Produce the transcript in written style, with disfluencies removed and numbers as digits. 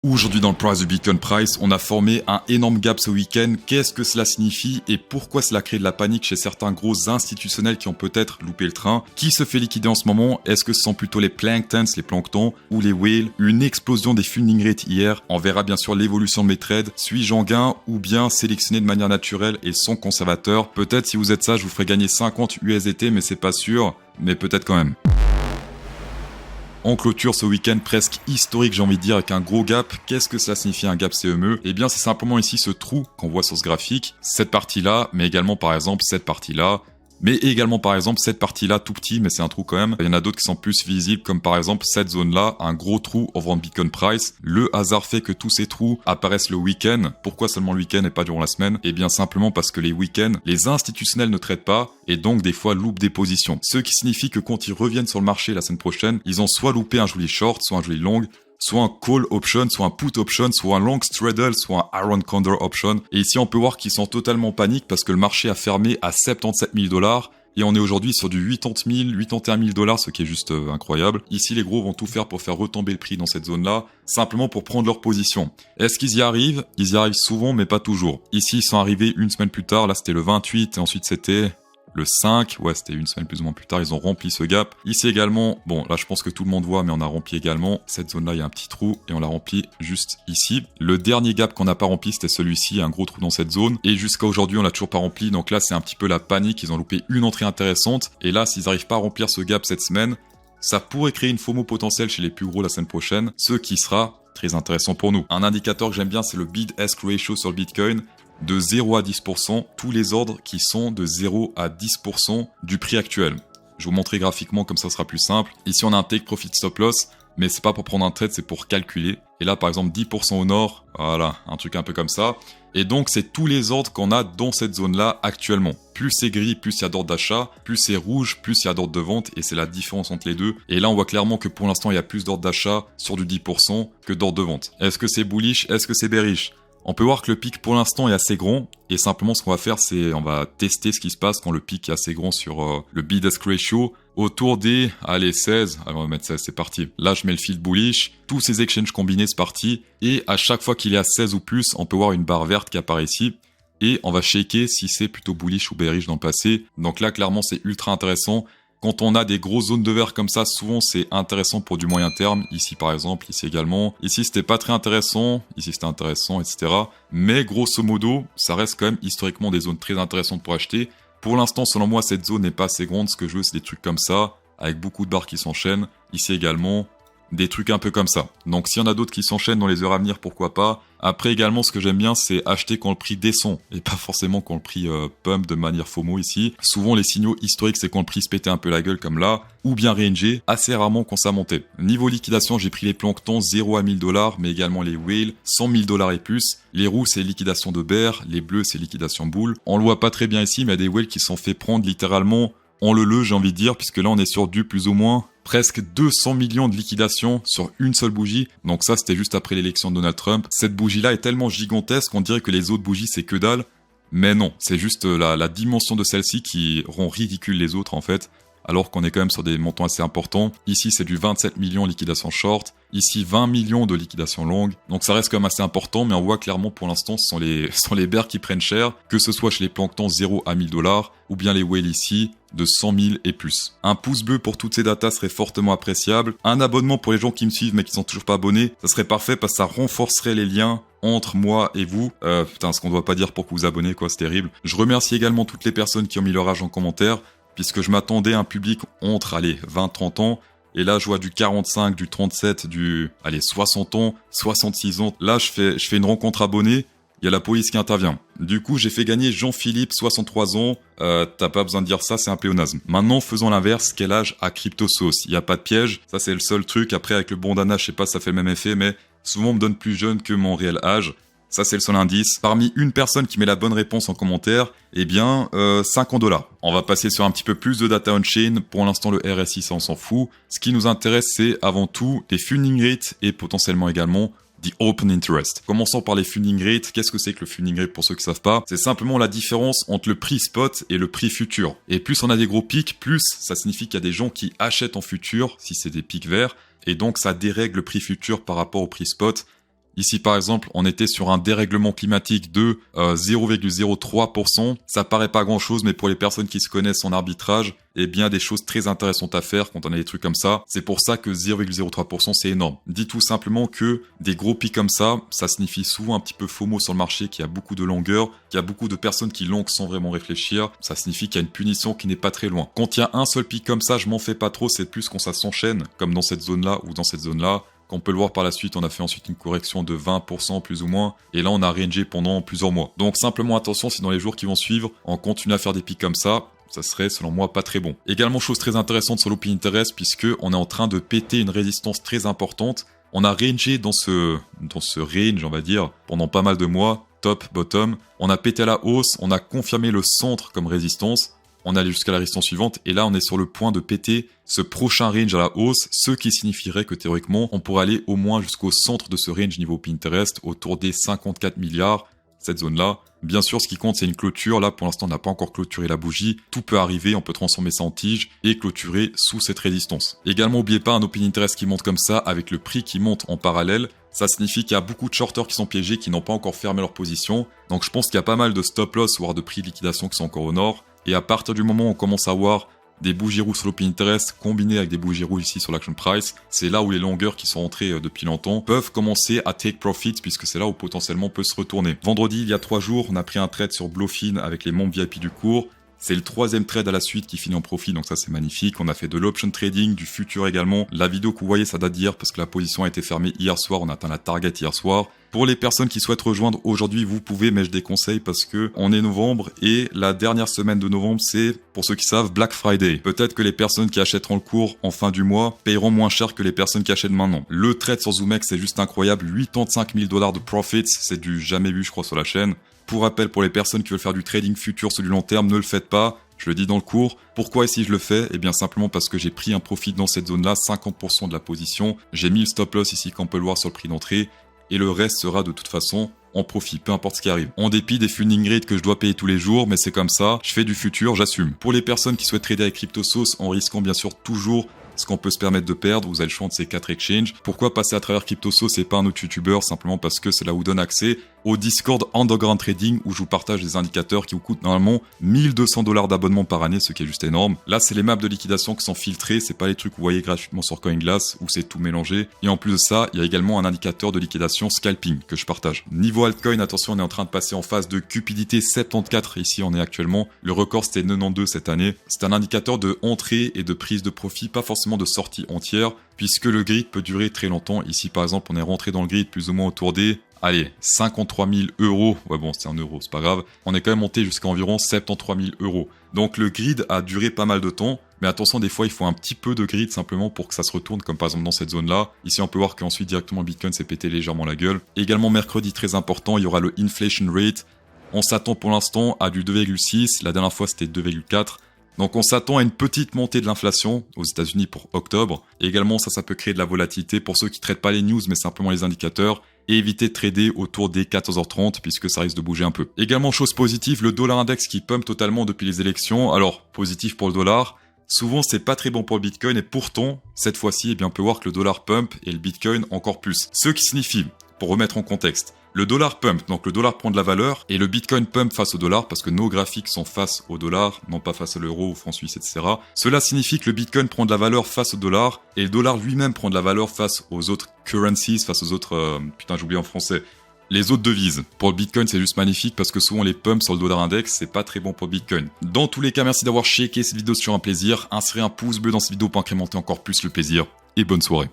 Aujourd'hui dans le price du Bitcoin Price, on a formé un énorme gap ce week-end. Qu'est-ce que cela signifie et pourquoi cela crée de la panique chez certains gros institutionnels qui ont peut-être loupé le train? Qui se fait liquider en ce moment? Est-ce que ce sont plutôt les planctons ou les whales? Une explosion des funding rates hier. On verra bien sûr l'évolution de mes trades. Suis-je en gain ou bien sélectionné de manière naturelle et sans conservateur? Peut-être si vous êtes ça, je vous ferai gagner 50 USDT, mais c'est pas sûr. Mais peut-être quand même. On clôture ce week-end presque historique, j'ai envie de dire, avec un gros gap. Qu'est-ce que cela signifie un gap CME? Eh bien, c'est simplement ici ce trou qu'on voit sur ce graphique. Cette partie-là, mais également par exemple cette partie-là. Mais également par exemple cette partie-là tout petit, mais c'est un trou quand même. Il y en a d'autres qui sont plus visibles, comme par exemple cette zone-là, un gros trou au vent de Bitcoin Price. Le hasard fait que tous ces trous apparaissent le week-end. Pourquoi seulement le week-end et pas durant la semaine? Eh bien simplement parce que les week-ends, les institutionnels ne traitent pas et donc des fois loupent des positions. Ce qui signifie que quand ils reviennent sur le marché la semaine prochaine, ils ont soit loupé un joli short, soit un joli long, soit un call option, soit un put option, soit un long straddle, soit un iron condor option. Et ici, on peut voir qu'ils sont totalement en panique parce que le marché a fermé à 77 000 $. Et on est aujourd'hui sur du 80 000, 81 000 $, ce qui est juste incroyable. Ici, les gros vont tout faire pour faire retomber le prix dans cette zone-là, simplement pour prendre leur position. Est-ce qu'ils y arrivent? Ils y arrivent souvent, mais pas toujours. Ici, ils sont arrivés une semaine plus tard. Là, c'était le 28, et ensuite c'était le 5, ouais, c'était une semaine plus ou moins plus tard, ils ont rempli ce gap. Ici également, bon, là je pense que tout le monde voit, mais on a rempli également. Cette zone-là, il y a un petit trou et on l'a rempli juste ici. Le dernier gap qu'on n'a pas rempli, c'était celui-ci, un gros trou dans cette zone. Et jusqu'à aujourd'hui, on l'a toujours pas rempli. Donc là, c'est un petit peu la panique. Ils ont loupé une entrée intéressante. Et là, s'ils n'arrivent pas à remplir ce gap cette semaine, ça pourrait créer une FOMO potentielle chez les plus gros la semaine prochaine, ce qui sera très intéressant pour nous. Un indicateur que j'aime bien, c'est le bid-ask ratio sur le Bitcoin. De 0 à 10%, tous les ordres qui sont de 0 à 10% du prix actuel. Je vais vous montrer graphiquement, comme ça sera plus simple. Ici, on a un take profit stop loss, mais c'est pas pour prendre un trade, c'est pour calculer. Et là, par exemple, 10% au nord, voilà, un truc un peu comme ça. Et donc, c'est tous les ordres qu'on a dans cette zone-là actuellement. Plus c'est gris, plus il y a d'ordres d'achat. Plus c'est rouge, plus il y a d'ordres de vente. Et c'est la différence entre les deux. Et là, on voit clairement que pour l'instant, il y a plus d'ordres d'achat sur du 10% que d'ordres de vente. Est-ce que c'est bullish? Est-ce que c'est bearish? On peut voir que le pic pour l'instant est assez grand et simplement ce qu'on va faire c'est on va tester ce qui se passe quand le pic est assez grand sur le bid-ask ratio autour des 16, alors on va mettre 16, c'est parti. Là je mets le field bullish, tous ces exchanges combinés c'est parti et à chaque fois qu'il est à 16 ou plus on peut voir une barre verte qui apparaît ici et on va shaker si c'est plutôt bullish ou bearish dans le passé. Donc là clairement c'est ultra intéressant. Quand on a des grosses zones de vert comme ça, souvent c'est intéressant pour du moyen terme. Ici par exemple, ici également. Ici c'était pas très intéressant, ici c'était intéressant, etc. Mais grosso modo, ça reste quand même historiquement des zones très intéressantes pour acheter. Pour l'instant, selon moi, cette zone n'est pas assez grande. Ce que je veux, c'est des trucs comme ça, avec beaucoup de barres qui s'enchaînent. Ici également, des trucs un peu comme ça. Donc s'il y en a d'autres qui s'enchaînent dans les heures à venir, pourquoi pas. Après également, ce que j'aime bien, c'est acheter quand le prix descend et pas forcément quand le prix pump de manière FOMO ici. Souvent, les signaux historiques, c'est quand le prix se pétait un peu la gueule comme là, ou bien rangé, assez rarement quand ça montait. Niveau liquidation, j'ai pris les planctons 0 à 1000 $, mais également les whales 100 000 $ et plus. Les roues, c'est liquidation de bear, les bleus, c'est liquidation boule. On le voit pas très bien ici, mais il y a des whales qui se sont fait prendre littéralement en le j'ai envie de dire, puisque là on est sur du plus ou moins presque 200 millions de liquidations sur une seule bougie. Donc ça, c'était juste après l'élection de Donald Trump. Cette bougie-là est tellement gigantesque qu'on dirait que les autres bougies, c'est que dalle. Mais non, c'est juste la dimension de celle-ci qui rend ridicule les autres en fait. Alors qu'on est quand même sur des montants assez importants. Ici, c'est du 27 millions de liquidation short. Ici, 20 millions de liquidation longue. Donc ça reste quand même assez important, mais on voit clairement pour l'instant, ce sont les bears qui prennent cher, que ce soit chez les planctons 0 à 1000 $, ou bien les whales ici, de 100 000 et plus. Un pouce bleu pour toutes ces datas serait fortement appréciable. Un abonnement pour les gens qui me suivent mais qui sont toujours pas abonnés, ça serait parfait parce que ça renforcerait les liens entre moi et vous. Putain, ce qu'on doit pas dire pour que vous abonnez, quoi, c'est terrible. Je remercie également toutes les personnes qui ont mis leur âge en commentaire, puisque je m'attendais à un public entre, 20-30 ans, et là je vois du 45, du 37, du 60 ans, 66 ans. Là je fais une rencontre abonnée, il y a la police qui intervient. Du coup j'ai fait gagner Jean-Philippe, 63 ans, t'as pas besoin de dire ça, c'est un pléonasme. Maintenant faisons l'inverse, quel âge a CryptoSauce? Il y a pas de piège, ça c'est le seul truc. Après avec le bandana, je sais pas, ça fait le même effet, mais souvent on me donne plus jeune que mon réel âge. Ça, c'est le seul indice. Parmi une personne qui met la bonne réponse en commentaire, 50 $. On va passer sur un petit peu plus de data on-chain. Pour l'instant, le RSI, ça, on s'en fout. Ce qui nous intéresse, c'est avant tout les funding rates et potentiellement également the open interest. Commençons par les funding rates. Qu'est-ce que c'est que le funding rate pour ceux qui savent pas? C'est simplement la différence entre le prix spot et le prix futur. Et plus on a des gros pics, plus ça signifie qu'il y a des gens qui achètent en futur, si c'est des pics verts. Et donc, ça dérègle le prix futur par rapport au prix spot. Ici, par exemple, on était sur un dérèglement climatique de 0,03%. Ça paraît pas grand-chose, mais pour les personnes qui se connaissent en arbitrage, eh bien, des choses très intéressantes à faire quand on a des trucs comme ça. C'est pour ça que 0,03%, c'est énorme. Dis tout simplement que des gros pics comme ça signifie souvent un petit peu FOMO sur le marché, qu'il y a beaucoup de longueur, qu'il y a beaucoup de personnes qui longuent sans vraiment réfléchir. Ça signifie qu'il y a une punition qui n'est pas très loin. Quand il y a un seul pic comme ça, je m'en fais pas trop, c'est plus quand ça s'enchaîne, comme dans cette zone-là ou dans cette zone-là. On peut le voir par la suite, on a fait ensuite une correction de 20% plus ou moins, et là on a rangé pendant plusieurs mois. Donc simplement attention, si dans les jours qui vont suivre, on continue à faire des pics comme ça serait selon moi pas très bon. Également chose très intéressante sur l'Open Interest, puisque on est en train de péter une résistance très importante. On a rangé dans ce range, on va dire, pendant pas mal de mois, top, bottom. On a pété à la hausse, on a confirmé le centre comme résistance. On allait jusqu'à la résistance suivante, et là on est sur le point de péter ce prochain range à la hausse, ce qui signifierait que théoriquement on pourrait aller au moins jusqu'au centre de ce range niveau Pinterest, autour des 54 milliards, cette zone-là. Bien sûr, ce qui compte c'est une clôture, là pour l'instant on n'a pas encore clôturé la bougie, tout peut arriver, on peut transformer ça en tige et clôturer sous cette résistance. Également n'oubliez pas un Open Interest qui monte comme ça, avec le prix qui monte en parallèle, ça signifie qu'il y a beaucoup de shorters qui sont piégés, qui n'ont pas encore fermé leur position, donc je pense qu'il y a pas mal de stop loss, voire de prix de liquidation qui sont encore au nord. Et à partir du moment où on commence à voir des bougies rouges sur l'Open Interest combinées avec des bougies rouges ici sur l'Action Price, c'est là où les longueurs qui sont rentrées depuis longtemps peuvent commencer à take profit, puisque c'est là où potentiellement on peut se retourner. Vendredi, il y a 3 jours, on a pris un trade sur Bluefin avec les membres VIP du cours. C'est le 3e trade à la suite qui finit en profit, donc ça c'est magnifique. On a fait de l'option trading, du futur également. La vidéo que vous voyez, ça date d'hier parce que la position a été fermée hier soir. On a atteint la target hier soir. Pour les personnes qui souhaitent rejoindre aujourd'hui, vous pouvez, mais je déconseille parce que on est novembre et la dernière semaine de novembre, c'est, pour ceux qui savent, Black Friday. Peut-être que les personnes qui achèteront le cours en fin du mois paieront moins cher que les personnes qui achètent maintenant. Le trade sur ZoomX, c'est juste incroyable. 85 000 $ de profits, c'est du jamais vu, je crois, sur la chaîne. Pour rappel, pour les personnes qui veulent faire du trading futur sur du long terme, ne le faites pas. Je le dis dans le cours. Pourquoi ici je le fais? Eh bien simplement parce que j'ai pris un profit dans cette zone-là, 50% de la position. J'ai mis le stop loss ici, qu'on peut le voir sur le prix d'entrée. Et le reste sera de toute façon en profit, peu importe ce qui arrive. En dépit des funding rates que je dois payer tous les jours, mais c'est comme ça, je fais du futur, j'assume. Pour les personnes qui souhaitent trader avec CryptoSauce, en risquant bien sûr toujours ce qu'on peut se permettre de perdre, vous avez le choix de ces 4 exchanges. Pourquoi passer à travers CryptoSauce et pas un autre YouTuber? Simplement parce que c'est là où donne accès au Discord Underground Trading, où je vous partage des indicateurs qui vous coûtent normalement 1200 $ d'abonnement par année, ce qui est juste énorme. Là, c'est les maps de liquidation qui sont filtrées, c'est pas les trucs que vous voyez gratuitement sur CoinGlass où c'est tout mélangé. Et en plus de ça, il y a également un indicateur de liquidation scalping que je partage. Niveau altcoin, attention, on est en train de passer en phase de cupidité 74. Ici, on est actuellement. Le record, c'était 92 cette année. C'est un indicateur de entrée et de prise de profit, pas forcément de sortie entière, puisque le grid peut durer très longtemps. Ici, par exemple, on est rentré dans le grid plus ou moins autour des 53 000 €. Ouais bon, c'est un euro, c'est pas grave. On est quand même monté jusqu'à environ 73 000 €. Donc le grid a duré pas mal de temps. Mais attention, des fois, il faut un petit peu de grid simplement pour que ça se retourne, comme par exemple dans cette zone-là. Ici, on peut voir qu'ensuite, directement, Bitcoin s'est pété légèrement la gueule. Et également, mercredi, très important, il y aura le inflation rate. On s'attend pour l'instant à du 2,6. La dernière fois, c'était 2,4. Donc on s'attend à une petite montée de l'inflation aux États-Unis pour octobre. Et également, ça peut créer de la volatilité pour ceux qui ne traitent pas les news, mais simplement les indicateurs. Et éviter de trader autour des 14h30 puisque ça risque de bouger un peu. Également, chose positive, le dollar index qui pump totalement depuis les élections. Alors, positif pour le dollar. Souvent, c'est pas très bon pour le Bitcoin et pourtant, cette fois-ci, on peut voir que le dollar pump et le Bitcoin encore plus. Ce qui signifie, pour remettre en contexte, le dollar pump, donc le dollar prend de la valeur, et le Bitcoin pump face au dollar, parce que nos graphiques sont face au dollar, non pas face à l'euro, au franc suisse, etc. Cela signifie que le Bitcoin prend de la valeur face au dollar, et le dollar lui-même prend de la valeur face aux autres currencies, face aux autres... j'oublie en français. Les autres devises. Pour le Bitcoin, c'est juste magnifique parce que souvent les pumps sur le dollar index, c'est pas très bon pour le Bitcoin. Dans tous les cas, merci d'avoir checké cette vidéo sur un plaisir. Insérez un pouce bleu dans cette vidéo pour incrémenter encore plus le plaisir. Et bonne soirée.